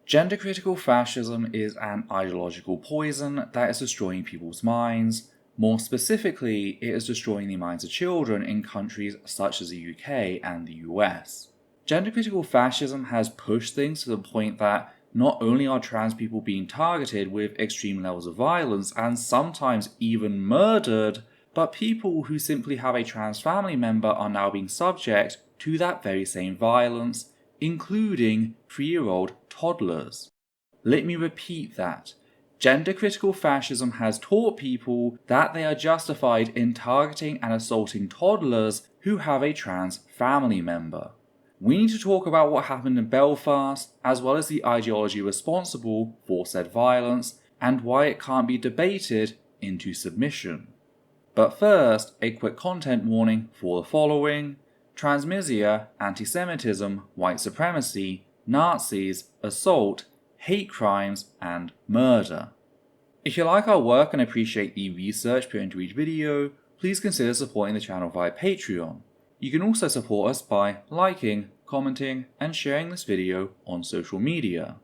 Gender-critical fascism is an ideological poison that is destroying people's minds. More specifically, it is destroying the minds of children in countries such as the UK and the US. Gender-critical fascism has pushed things to the point that not only are trans people being targeted with extreme levels of violence and sometimes even murdered, but people who simply have a trans family member are now being subject to that very same violence, including 3-year-old toddlers. Let me repeat that. Gender-critical fascism has taught people that they are justified in targeting and assaulting toddlers who have a trans family member. We need to talk about what happened in Belfast, as well as the ideology responsible for said violence, and why it can't be debated into submission. But first, a quick content warning for the following: transphobia, anti-Semitism, white supremacy, Nazis, assault, hate crimes, and murder. If you like our work and appreciate the research put into each video, please consider supporting the channel via Patreon. You can also support us by liking, commenting, and sharing this video on social media.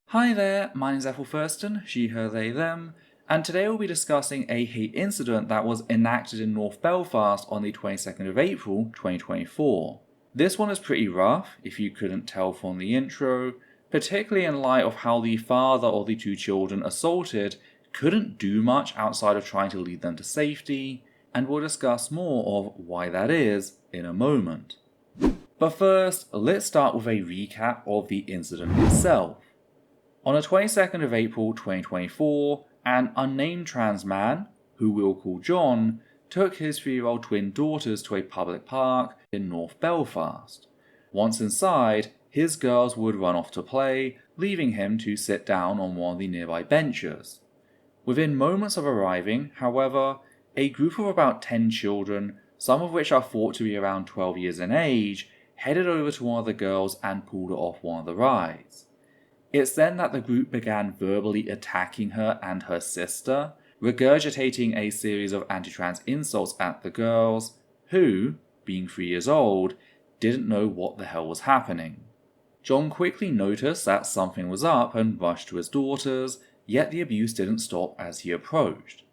Hi there, my name is Ethel Thurston, she, her, they, them, and today we'll be discussing a hate incident that was enacted in North Belfast on the 22nd of April 2024. This one is pretty rough, if you couldn't tell from the intro, particularly in light of how the father of the two children assaulted couldn't do much outside of trying to lead them to safety, and we'll discuss more of why that is in a moment. But first, let's start with a recap of the incident itself. On the 22nd of April 2024, an unnamed trans man, who we'll call John, took his 3-year-old twin daughters to a public park in North Belfast. Once inside, his girls would run off to play, leaving him to sit down on one of the nearby benches. Within moments of arriving, however, a group of about 10 children, some of which are thought to be around 12 years in age, headed over to one of the girls and pulled her off one of the rides. It's then that the group began verbally attacking her and her sister, regurgitating a series of anti-trans insults at the girls, who, being 3 years old, didn't know what the hell was happening. John quickly noticed that something was up and rushed to his daughters, yet the abuse didn't stop as he approached.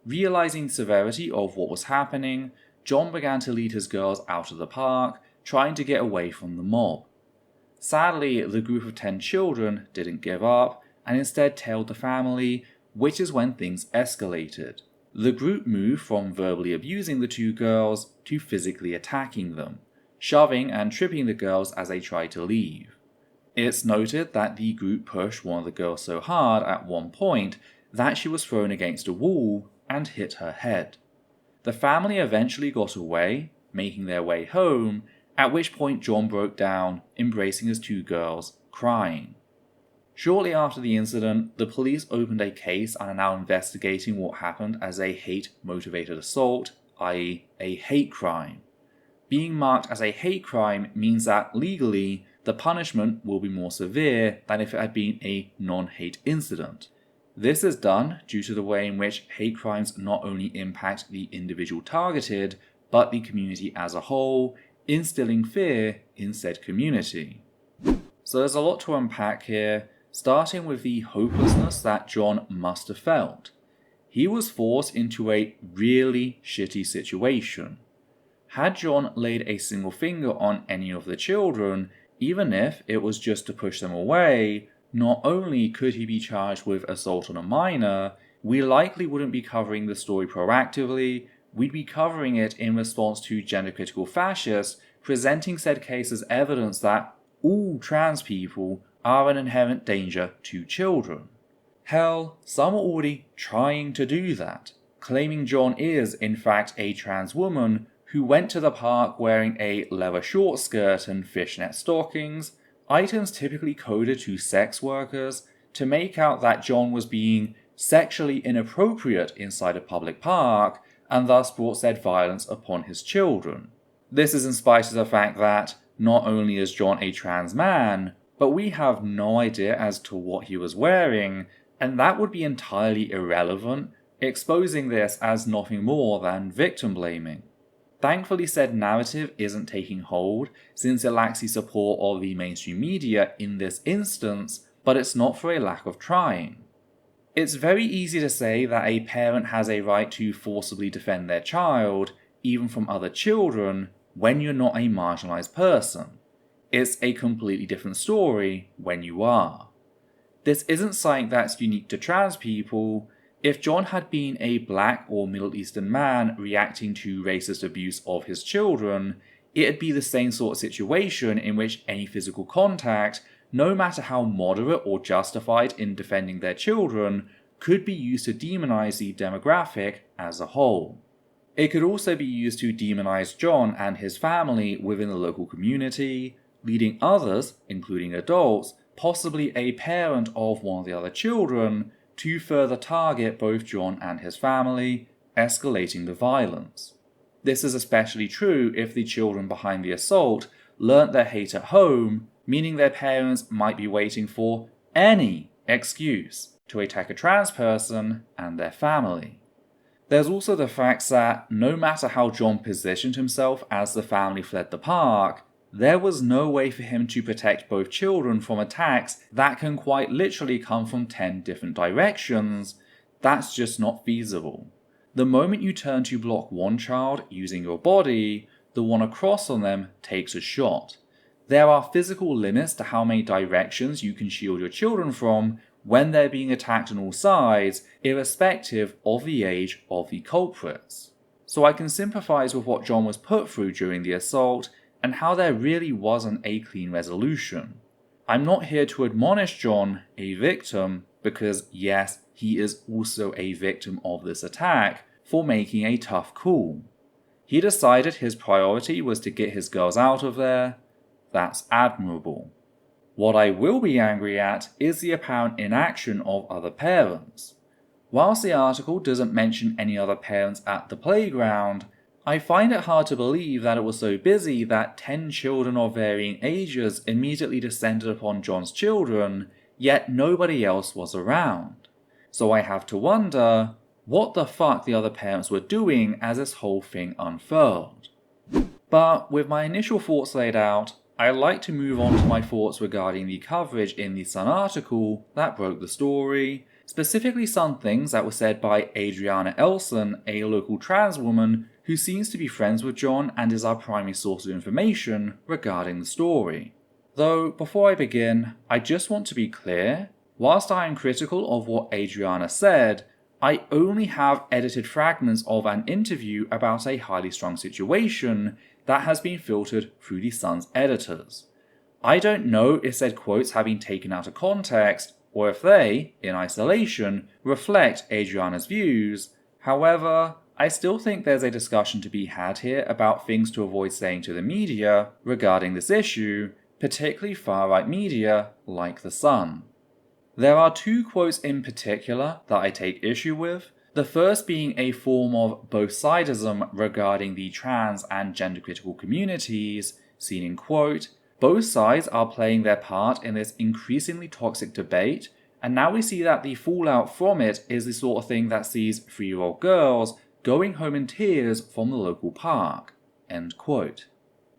Realizing the severity of what was happening, John began to lead his girls out of the park, trying to get away from the mob. Sadly, the group of 10 children didn't give up, and instead tailed the family, which is when things escalated. The group moved from verbally abusing the two girls to physically attacking them, shoving and tripping the girls as they tried to leave. It's noted that the group pushed one of the girls so hard at one point that she was thrown against a wall and hit her head. The family eventually got away, making their way home, at which point John broke down, embracing his two girls, crying. Shortly after the incident, the police opened a case and are now investigating what happened as a hate-motivated assault, i.e. a hate crime. Being marked as a hate crime means that, legally, the punishment will be more severe than if it had been a non-hate incident. This is done due to the way in which hate crimes not only impact the individual targeted, but the community as a whole, instilling fear in said community. So there's a lot to unpack here, starting with the hopelessness that John must have felt. He was forced into a really shitty situation. Had John laid a single finger on any of the children, even if it was just to push them away, not only could he be charged with assault on a minor, we likely wouldn't be covering the story proactively, we'd be covering it in response to gender-critical fascists presenting said case as evidence that all trans people are an inherent danger to children. Hell, some are already trying to do that, claiming John is in fact a trans woman who went to the park wearing a leather short skirt and fishnet stockings, items typically coded to sex workers, to make out that John was being sexually inappropriate inside a public park, and thus brought said violence upon his children. This is in spite of the fact that not only is John a trans man, but we have no idea as to what he was wearing, and that would be entirely irrelevant, exposing this as nothing more than victim blaming. Thankfully, said narrative isn't taking hold, since it lacks the support of the mainstream media in this instance, but it's not for a lack of trying. It's very easy to say that a parent has a right to forcibly defend their child, even from other children, when you're not a marginalized person. It's a completely different story when you are. This isn't something that's unique to trans people. If John had been a black or Middle Eastern man reacting to racist abuse of his children, it'd be the same sort of situation in which any physical contact, no matter how moderate or justified in defending their children, could be used to demonize the demographic as a whole. It could also be used to demonize John and his family within the local community, leading others, including adults, possibly a parent of one of the other children, to further target both John and his family, escalating the violence. This is especially true if the children behind the assault learnt their hate at home, meaning their parents might be waiting for any excuse to attack a trans person and their family. There's also the fact that no matter how John positioned himself as the family fled the park, there was no way for him to protect both children from attacks that can quite literally come from 10 different directions. That's just not feasible. The moment you turn to block one child using your body, the one across on them takes a shot. There are physical limits to how many directions you can shield your children from when they're being attacked on all sides, irrespective of the age of the culprits. So I can sympathize with what John was put through during the assault, and how there really wasn't a clean resolution. I'm not here to admonish John, a victim, because yes, he is also a victim of this attack, for making a tough call. He decided his priority was to get his girls out of there. That's admirable. What I will be angry at is the apparent inaction of other parents. Whilst the article doesn't mention any other parents at the playground, I find it hard to believe that it was so busy that 10 children of varying ages immediately descended upon John's children, yet nobody else was around. So I have to wonder what the fuck the other parents were doing as this whole thing unfurled. But with my initial thoughts laid out, I'd like to move on to my thoughts regarding the coverage in the Sun article that broke the story, specifically some things that were said by Adriana Elson, a local trans woman who seems to be friends with John and is our primary source of information regarding the story. Though, before I begin, I just want to be clear, whilst I am critical of what Adriana said, I only have edited fragments of an interview about a highly strung situation that has been filtered through the Sun's editors. I don't know if said quotes have been taken out of context, or if they, in isolation, reflect Adriana's views. However, I still think there's a discussion to be had here about things to avoid saying to the media regarding this issue, particularly far-right media like The Sun. There are two quotes in particular that I take issue with, the first being a form of both-sidism regarding the trans and gender-critical communities, seen in quote, "Both sides are playing their part in this increasingly toxic debate, and now we see that the fallout from it is the sort of thing that sees 3-year-old girls going home in tears from the local park." End quote.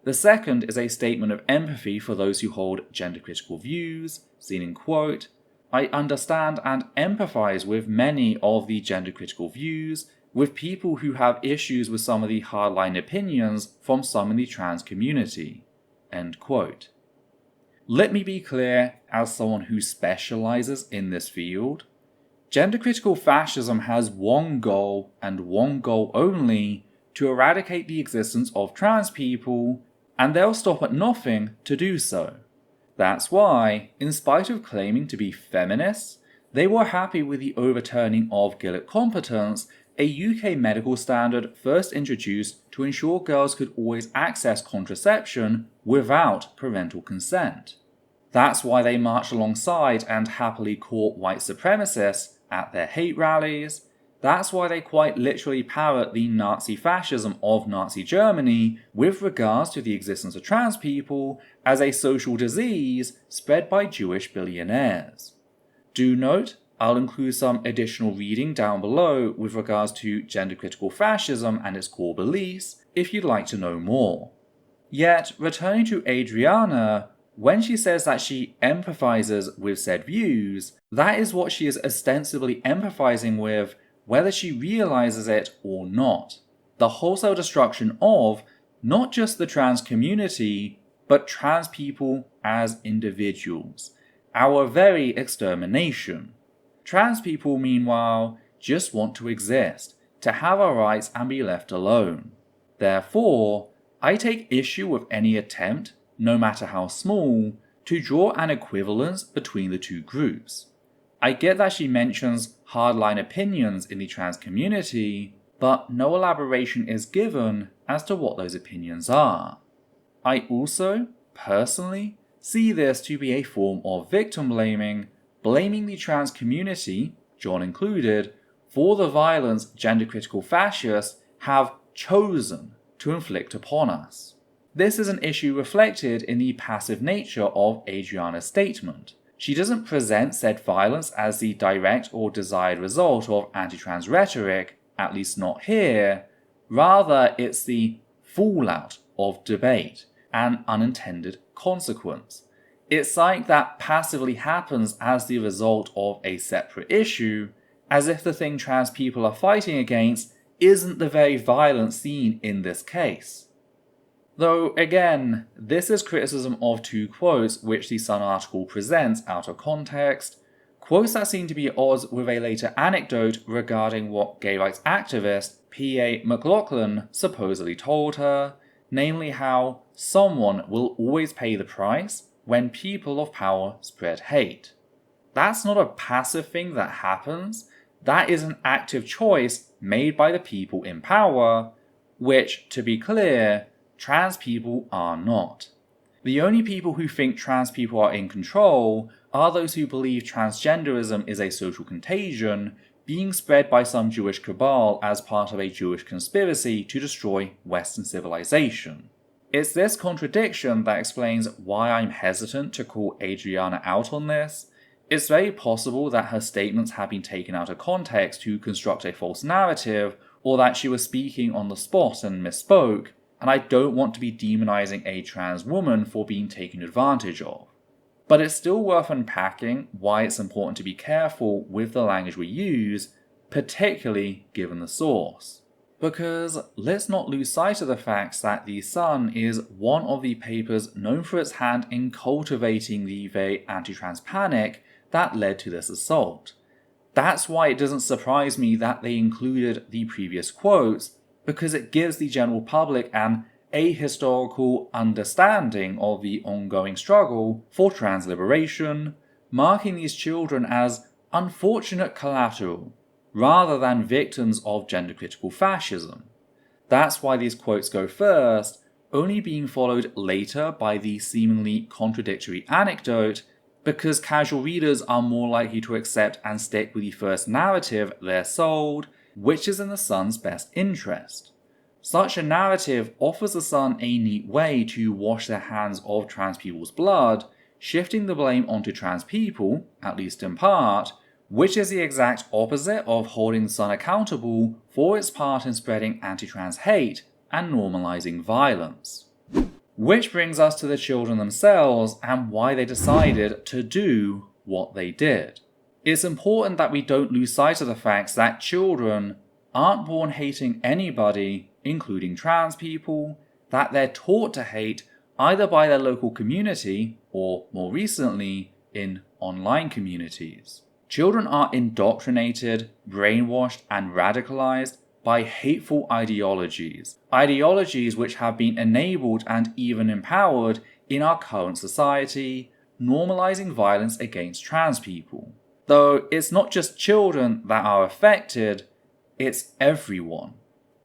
The second is a statement of empathy for those who hold gender-critical views, seen in quote, "I understand and empathize with many of the gender-critical views, with people who have issues with some of the hardline opinions from some in the trans community." End quote. Let me be clear, as someone who specializes in this field, gender-critical fascism has one goal, and one goal only, to eradicate the existence of trans people, and they'll stop at nothing to do so. That's why, in spite of claiming to be feminists, they were happy with the overturning of Gillet competence, a UK medical standard first introduced to ensure girls could always access contraception without parental consent. That's why they marched alongside and happily caught white supremacists at their hate rallies. That's why they quite literally parrot the Nazi fascism of Nazi Germany with regards to the existence of trans people as a social disease spread by Jewish billionaires. Do note, I'll include some additional reading down below with regards to gender-critical fascism and its core beliefs if you'd like to know more. Yet, returning to Adriana, when she says that she empathizes with said views, that is what she is ostensibly empathizing with, whether she realizes it or not. The wholesale destruction of not just the trans community, but trans people as individuals. Our very extermination. Trans people, meanwhile, just want to exist, to have our rights and be left alone. Therefore, I take issue with any attempt, no matter how small, to draw an equivalence between the two groups. I get that she mentions hardline opinions in the trans community, but no elaboration is given as to what those opinions are. I also, personally, see this to be a form of victim blaming, blaming the trans community, John included, for the violence gender-critical fascists have chosen to inflict upon us. This is an issue reflected in the passive nature of Adriana's statement. She doesn't present said violence as the direct or desired result of anti-trans rhetoric, at least not here. Rather, it's the fallout of debate, an unintended consequence. It's like that passively happens as the result of a separate issue, as if the thing trans people are fighting against isn't the very violence seen in this case. Though, again, this is criticism of two quotes which the Sun article presents out of context, quotes that seem to be at odds with a later anecdote regarding what gay rights activist P.A. McLaughlin supposedly told her, namely how someone will always pay the price when people of power spread hate. That's not a passive thing that happens, that is an active choice made by the people in power, which, to be clear, trans people are not. The only people who think trans people are in control are those who believe transgenderism is a social contagion being spread by some Jewish cabal as part of a Jewish conspiracy to destroy Western civilization. It's this contradiction that explains why I'm hesitant to call Adriana out on this. It's very possible that her statements have been taken out of context to construct a false narrative, or that she was speaking on the spot and misspoke, and I don't want to be demonizing a trans woman for being taken advantage of. But it's still worth unpacking why it's important to be careful with the language we use, particularly given the source. Because let's not lose sight of the fact that The Sun is one of the papers known for its hand in cultivating the very anti-trans panic that led to this assault. That's why it doesn't surprise me that they included the previous quotes, because it gives the general public an ahistorical understanding of the ongoing struggle for trans liberation, marking these children as unfortunate collateral, rather than victims of gender-critical fascism. That's why these quotes go first, only being followed later by the seemingly contradictory anecdote, because casual readers are more likely to accept and stick with the first narrative they're sold, which is in the Sun's best interest. Such a narrative offers the Sun a neat way to wash their hands of trans people's blood, shifting the blame onto trans people, at least in part, which is the exact opposite of holding the Sun accountable for its part in spreading anti-trans hate and normalizing violence. Which brings us to the children themselves and why they decided to do what they did. It's important that we don't lose sight of the fact that children aren't born hating anybody, including trans people, that they're taught to hate either by their local community or, more recently, in online communities. Children are indoctrinated, brainwashed, and radicalized by hateful ideologies which have been enabled and even empowered in our current society, normalizing violence against trans people. Though it's not just children that are affected, it's everyone.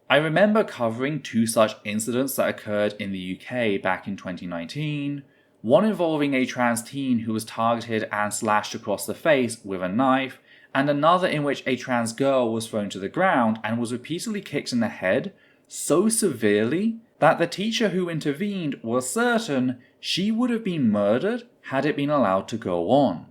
I remember covering two such incidents that occurred in the UK back in 2019, one involving a trans teen who was targeted and slashed across the face with a knife, and another in which a trans girl was thrown to the ground and was repeatedly kicked in the head so severely that the teacher who intervened was certain she would have been murdered had it been allowed to go on.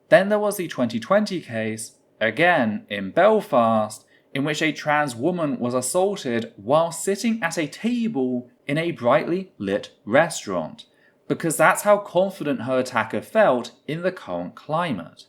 Then there was the 2020 case, again in Belfast, in which a trans woman was assaulted while sitting at a table in a brightly lit restaurant. because that's how confident her attacker felt in the current climate.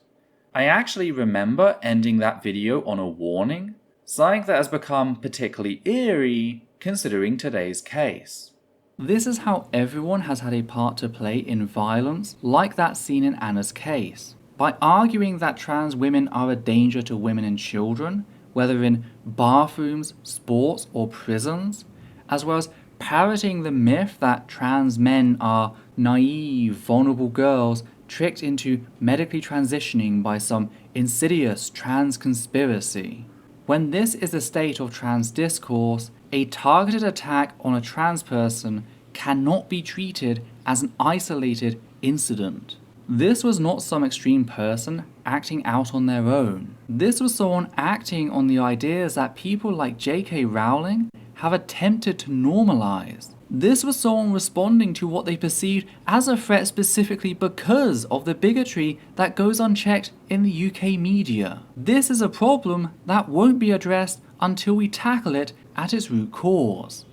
I actually remember ending that video on a warning, something that has become particularly eerie considering today's case. This is how everyone has had a part to play in violence like that seen in Anna's case. By arguing that trans women are a danger to women and children, whether in bathrooms, sports, or prisons, as well as parroting the myth that trans men are naive, vulnerable girls tricked into medically transitioning by some insidious trans conspiracy. When this is the state of trans discourse, a targeted attack on a trans person cannot be treated as an isolated incident. This was not some extreme person acting out on their own. This was someone acting on the ideas that people like J.K. Rowling have attempted to normalize. This was someone responding to what they perceived as a threat specifically because of the bigotry that goes unchecked in the UK media. This is a problem that won't be addressed until we tackle it at its root cause.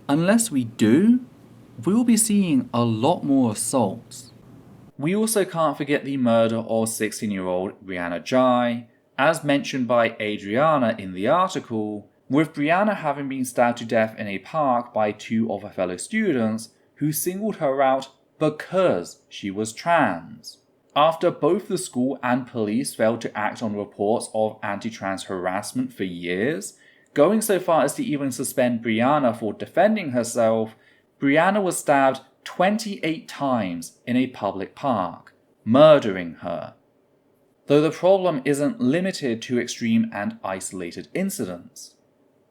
Unless we do, we'll be seeing a lot more assaults. We also can't forget the murder of 16-year-old Brianna Ghey, as mentioned by Adriana in the article, with Brianna having been stabbed to death in a park by two of her fellow students who singled her out because she was trans. After both the school and police failed to act on reports of anti-trans harassment for years, going so far as to even suspend Brianna for defending herself, Brianna was stabbed 28 times in a public park, murdering her. Though the problem isn't limited to extreme and isolated incidents.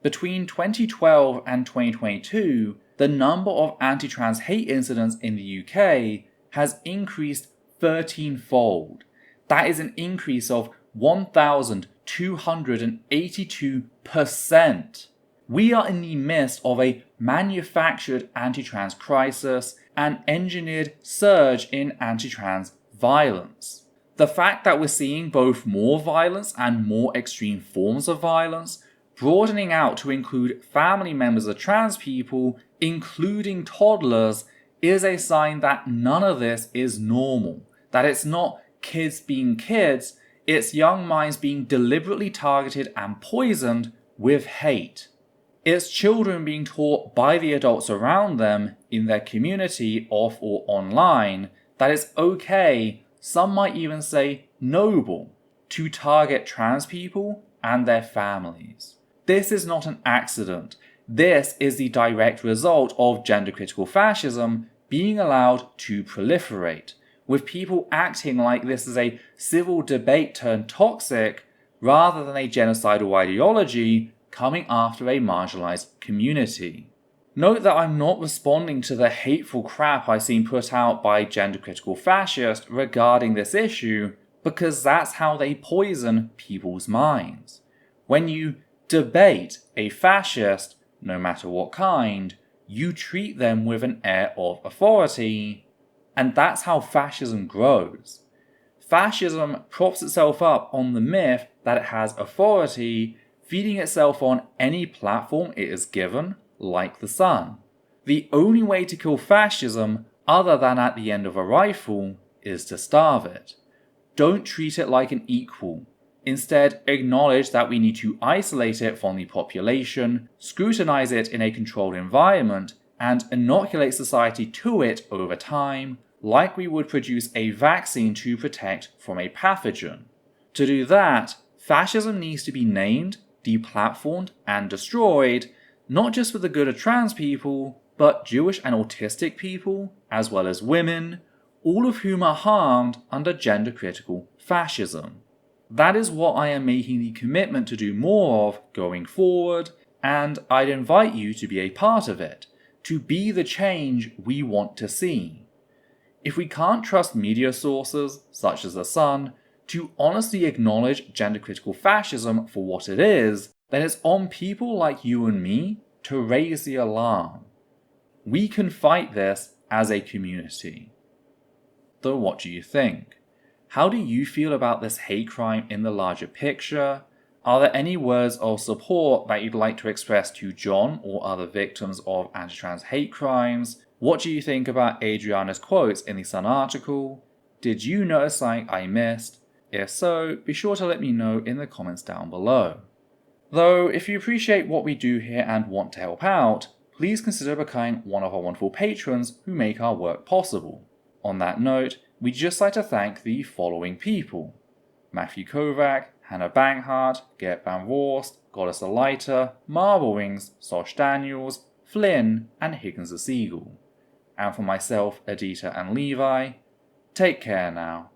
Between 2012 and 2022, the number of anti-trans hate incidents in the UK has increased 13-fold. That is an increase of 1,282%. We are in the midst of a manufactured anti-trans crisis and engineered surge in anti-trans violence. The fact that we're seeing both more violence and more extreme forms of violence, broadening out to include family members of trans people, including toddlers, is a sign that none of this is normal. That it's not kids being kids, it's young minds being deliberately targeted and poisoned with hate. It's children being taught by the adults around them in their community, off or online, that it's okay, some might even say noble, to target trans people and their families. This is not an accident. This is the direct result of gender-critical fascism being allowed to proliferate, with people acting like this is a civil debate turned toxic rather than a genocidal ideology coming after a marginalized community. Note that I'm not responding to the hateful crap I've seen put out by gender-critical fascists regarding this issue, because that's how they poison people's minds. When you debate a fascist, no matter what kind, you treat them with an air of authority, and that's how fascism grows. Fascism props itself up on the myth that it has authority, feeding itself on any platform it is given, like the sun. The only way to kill fascism, other than at the end of a rifle, is to starve it. Don't treat it like an equal. Instead, acknowledge that we need to isolate it from the population, scrutinize it in a controlled environment, and inoculate society to it over time, like we would produce a vaccine to protect from a pathogen. To do that, fascism needs to be named, deplatformed, and destroyed, not just for the good of trans people, but Jewish and autistic people, as well as women, all of whom are harmed under gender-critical fascism. That is what I am making the commitment to do more of going forward, and I'd invite you to be a part of it, to be the change we want to see. If we can't trust media sources, such as The Sun, to honestly acknowledge gender-critical fascism for what it is, then it's on people like you and me to raise the alarm. We can fight this as a community. Though what do you think? How do you feel about this hate crime in the larger picture? Are there any words of support that you'd like to express to John or other victims of anti-trans hate crimes? What do you think about Adriana's quotes in the Sun article? Did you notice something I missed? If so, be sure to let me know in the comments down below. Though, if you appreciate what we do here and want to help out, please consider becoming one of our wonderful patrons who make our work possible. On that note, we'd just like to thank the following people: Matthew Kovac, Hannah Banghart, Gert Van Vorst, Goddess Alita, Marble Wings, Sosh Daniels, Flynn, and Higgins the Seagull. And for myself, Adita, and Levi, take care now.